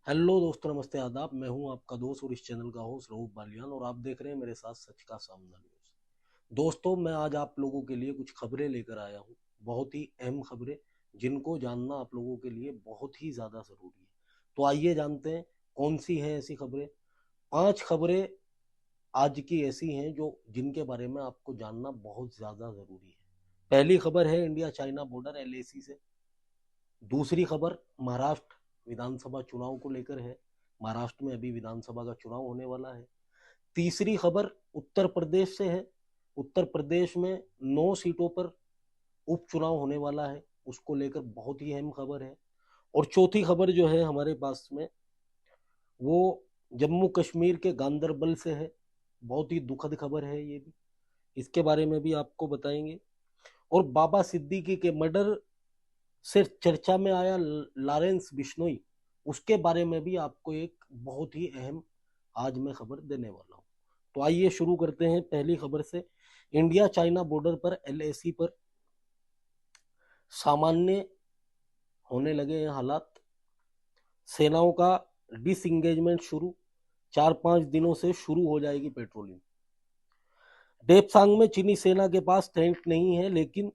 Hello दोस्तों, नमस्ते, आदाब। मैं हूं आपका दोस्त और इस चैनल का होस्ट रऊफ बालियान और आप देख रहे हैं मेरे साथ सच का सामना न्यूज। दोस्तों, मैं आज आप लोगों के लिए कुछ खबरें लेकर आया हूं, बहुत ही अहम खबरें जिनको जानना आप लोगों के लिए बहुत ही ज्यादा जरूरी है। तो आइए जानते हैं कौन सी हैं ऐसी खबरें। 5 खबरें आज की ऐसी हैं जो जिनके बारे में आपको जानना बहुत ज्यादा जरूरी है। पहली खबर है इंडिया चाइना बॉर्डर एलएसी से। दूसरी खबर महाराष्ट्र विधानसभा चुनाव को लेकर है। महाराष्ट्र में अभी विधानसभा का चुनाव होने वाला है। तीसरी खबर उत्तर प्रदेश से है। उत्तर प्रदेश में 9 सीटों पर उपचुनाव होने वाला है, उसको लेकर बहुत ही अहम खबर है। और चौथी खबर जो है हमारे पास में, वो जम्मू कश्मीर के गांदरबल से है। बहुत ही दुखद खबर है ये भी, इसके बारे में भी आपको बताएंगे। और बाबा सिद्दीकी के मर्डर से चर्चा में आया लॉरेंस बिश्नोई, उसके बारे में भी आपको एक बहुत ही अहम आज मैं खबर देने वाला हूं। तो आइए शुरू करते हैं पहली खबर से। इंडिया चाइना बॉर्डर पर एलएसी पर सामान्य होने लगे हैं हालात। सेनाओं का डिसंगेजमेंट शुरू, 4-5 दिनों से शुरू हो जाएगी पेट्रोलिंग। डेपसांग में चीनी सेना के पास टैंक नहीं है, लेकिन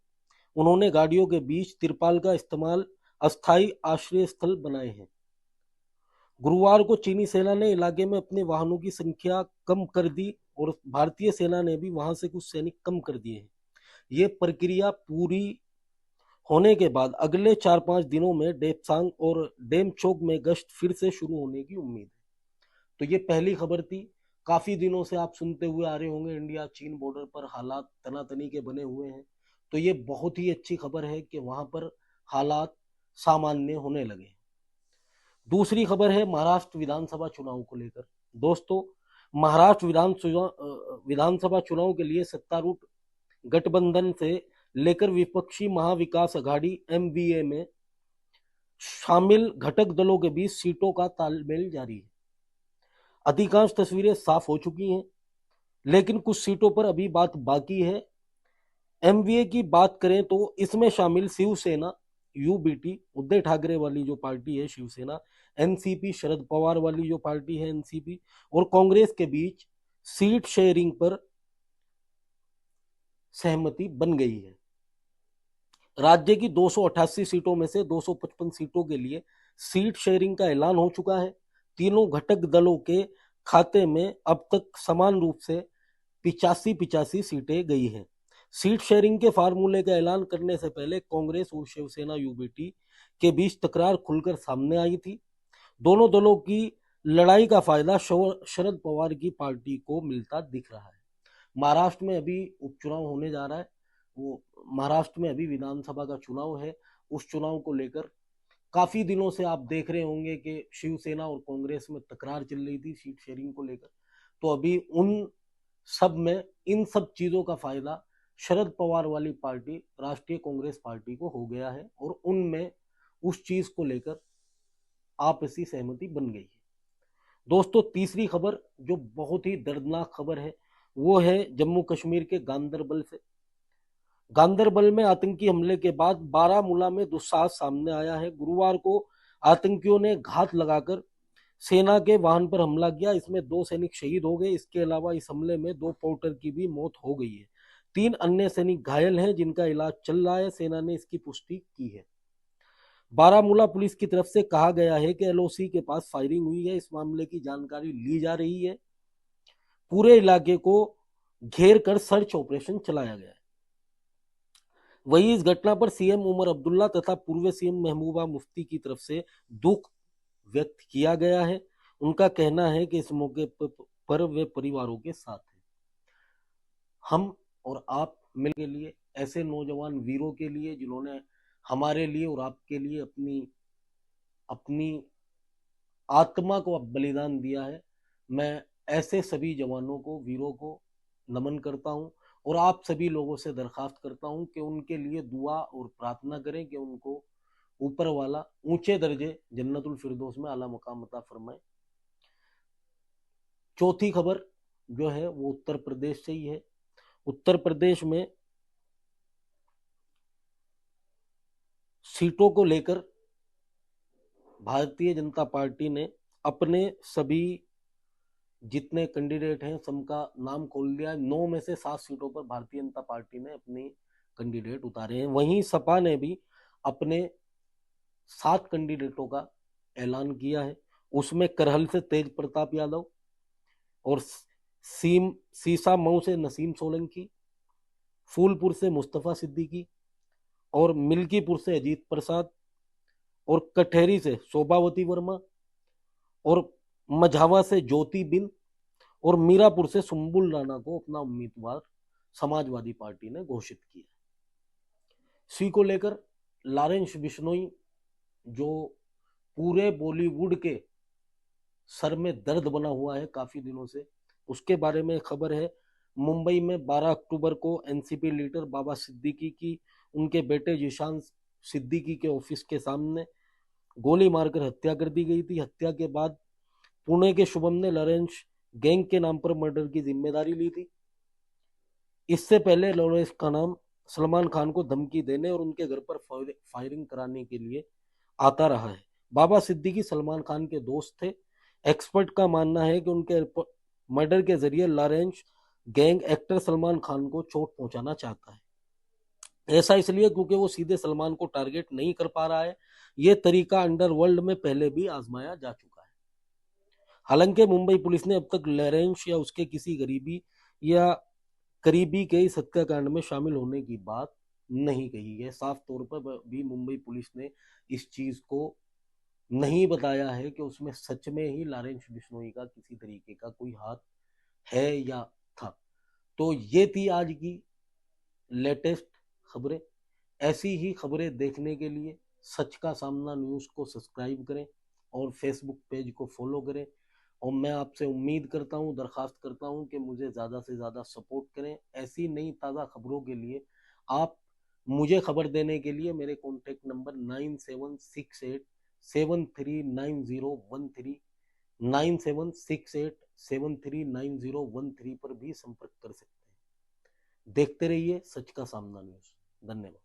उन्होंने गाड़ियों के बीच तिरपाल का इस्तेमाल अस्थायी आश्रय स्थल बनाए हैं। गुरुवार को चीनी सेना ने इलाके में अपने वाहनों की संख्या कम कर दी और भारतीय सेना ने भी वहां से कुछ सैनिक कम कर दिए हैं। ये प्रक्रिया पूरी होने के बाद अगले 4-5 दिनों में डेपसांग और डेमचोक में गश्त फिर से शुरू होने की उम्मीद है। तो ये पहली खबर थी। काफी दिनों से आप सुनते हुए आ रहे होंगे इंडिया चीन बॉर्डर पर हालात तनातनी के बने हुए हैं। तो ये बहुत ही अच्छी खबर है कि वहां पर हालात सामान्य होने लगे। दूसरी खबर है महाराष्ट्र विधानसभा चुनाव को लेकर। दोस्तों, महाराष्ट्र विधानसभा चुनाव के लिए सत्तारूढ़ गठबंधन से लेकर विपक्षी महाविकास अघाड़ी एमवीए में शामिल घटक दलों के बीच सीटों का तालमेल जारी है। अधिकांश तस्वीरें साफ हो चुकी हैं, लेकिन कुछ सीटों पर अभी बात बाकी है। एमवीए की बात करें तो इसमें शामिल शिवसेना, यूबीटी उद्धव ठाकरे वाली जो पार्टी है शिवसेना, एनसीपी शरद पवार वाली जो पार्टी है एनसीपी, और कांग्रेस के बीच सीट शेयरिंग पर सहमति बन गई है। राज्य की 288 सीटों में से 255 सीटों के लिए सीट शेयरिंग का ऐलान हो चुका है। तीनों घटक दलों के खाते में अब तक समान रूप से 85-85 सीटें गई हैं। सीट शेयरिंग के फार्मूले का ऐलान करने से पहले कांग्रेस और शिवसेना यूबीटी के बीच तकरार खुलकर सामने आई थी। दोनों दलों की लड़ाई का फायदा शरद पवार की पार्टी को मिलता दिख रहा है। महाराष्ट्र में अभी उपचुनाव होने जा रहा है। वो महाराष्ट्र में अभी विधानसभा का चुनाव है। उस चुनाव को लेकर काफी दिनों से आप देख रहे होंगे कि शिवसेना और कांग्रेस में तकरार चल रही थी सीट शेयरिंग को लेकर। तो अभी उन सब में इन सब चीजों का फायदा शरद पवार वाली पार्टी राष्ट्रीय कांग्रेस पार्टी को हो गया है और उनमें उस चीज को लेकर आपसी सहमति बन गई है। दोस्तों, तीसरी खबर जो बहुत ही दर्दनाक खबर है वो है जम्मू कश्मीर के गांदरबल से। गांदरबल में आतंकी हमले के बाद बारामूला में दुस्साहस सामने आया है। गुरुवार को आतंकियों ने घात लगाकर सेना के वाहन पर हमला किया। इसमें 2 सैनिक शहीद हो गए। इसके अलावा इस हमले में 2 पोर्टर की भी मौत हो गई है। 3 अन्य सैनिक घायल हैं जिनका इलाज चल रहा है। सेना ने इसकी पुष्टि की है। बारामूला पुलिस की तरफ से कहा गया है कि एलओसी के पास फायरिंग हुई है। इस मामले की जानकारी ली जा रही है। पूरे इलाके को घेर कर सर्च ऑपरेशन चलाया गया है। वहीं इस घटना पर सीएम उमर अब्दुल्ला तथा पूर्व सीएम महबूबा मुफ्ती की तरफ से दुख व्यक्त किया गया है। उनका कहना है कि इस मौके पर वे परिवारों के साथ हैं। हम और आप मिल के लिए ऐसे नौजवान वीरों के लिए जिन्होंने हमारे लिए और आपके लिए अपनी अपनी आत्मा को बलिदान दिया है, मैं ऐसे सभी जवानों को वीरों को नमन करता हूं और आप सभी लोगों से दरखास्त करता हूं कि उनके लिए दुआ और प्रार्थना करें कि उनको ऊपर वाला ऊंचे दर्जे जन्नतुल फिरदौस में आला मकाम अता फरमाए। चौथी खबर जो है वो उत्तर प्रदेश से ही है। उत्तर प्रदेश में सीटों को लेकर भारतीय जनता पार्टी ने अपने सभी जितने कैंडिडेट हैं सबका नाम खोल दिया। 9 में से 7 सीटों पर भारतीय जनता पार्टी ने अपने कैंडिडेट उतारे हैं। वहीं सपा ने भी अपने 7 कैंडिडेटों का ऐलान किया है। उसमें करहल से तेज प्रताप यादव और सीसा मऊ से नसीम सोलंकी, फूलपुर से मुस्तफा सिद्दीकी और मिल्कीपुर से अजीत प्रसाद और कठेरी से शोभावती वर्मा और मझावा से ज्योति बिंद और मीरापुर से सुम्बुल राणा को अपना उम्मीदवार समाजवादी पार्टी ने घोषित किया। इसी को लेकर लॉरेंस बिश्नोई जो पूरे बॉलीवुड के सर में दर्द बना हुआ है काफी दिनों से, उसके बारे में खबर है। मुंबई में 12 अक्टूबर को एनसीपी लीडर बाबा सिद्दीकी की उनके बेटे जिशान सिद्दीकी के ऑफिस के सामने गोली मारकर हत्या कर दी गई थी। हत्या के बाद पुणे के शुभम ने लॉरेंस गैंग के नाम पर मर्डर की जिम्मेदारी ली थी। इससे पहले लॉरेंस का नाम सलमान खान को धमकी देने और उनके घर पर फायरिंग कराने के लिए आता रहा है। बाबा सिद्दीकी सलमान खान के दोस्त थे। एक्सपर्ट का मानना है कि उनके मर्डर के जरिए Lawrence gang actor Salman Khan को चोट पहुंचाना चाहता है। ऐसा इसलिए क्योंकि वो सीधे सलमान को टारगेट नहीं कर पा रहा है। ये तरीका अंडरवर्ल्ड में पहले भी आजमाया जा चुका है। हालांकि मुंबई पुलिस ने अब तक लॉरेंस या उसके किसी करीबी के इस हत्याकांड में शामिल होने की बात नहीं कही है। साफ तौर पर भी मुंबई पुलिस ने इस चीज को नहीं बताया है कि उसमें सच में ही लॉरेंस बिश्नोई का किसी तरीके का कोई हाथ है या था। तो ये थी आज की लेटेस्ट खबरें। ऐसी ही खबरें देखने के लिए सच का सामना न्यूज को सब्सक्राइब करें और फेसबुक पेज को फॉलो करें। और मैं आपसे उम्मीद करता हूं, दरखास्त करता हूं कि मुझे ज़्यादा से ज़्यादा सपोर्ट करें। ऐसी नई ताज़ा खबरों के लिए आप मुझे खबर देने के लिए मेरे कॉन्टैक्ट नंबर 9768739013 9768739013 पर भी संपर्क कर सकते हैं। देखते रहिए सच का सामना न्यूज। धन्यवाद।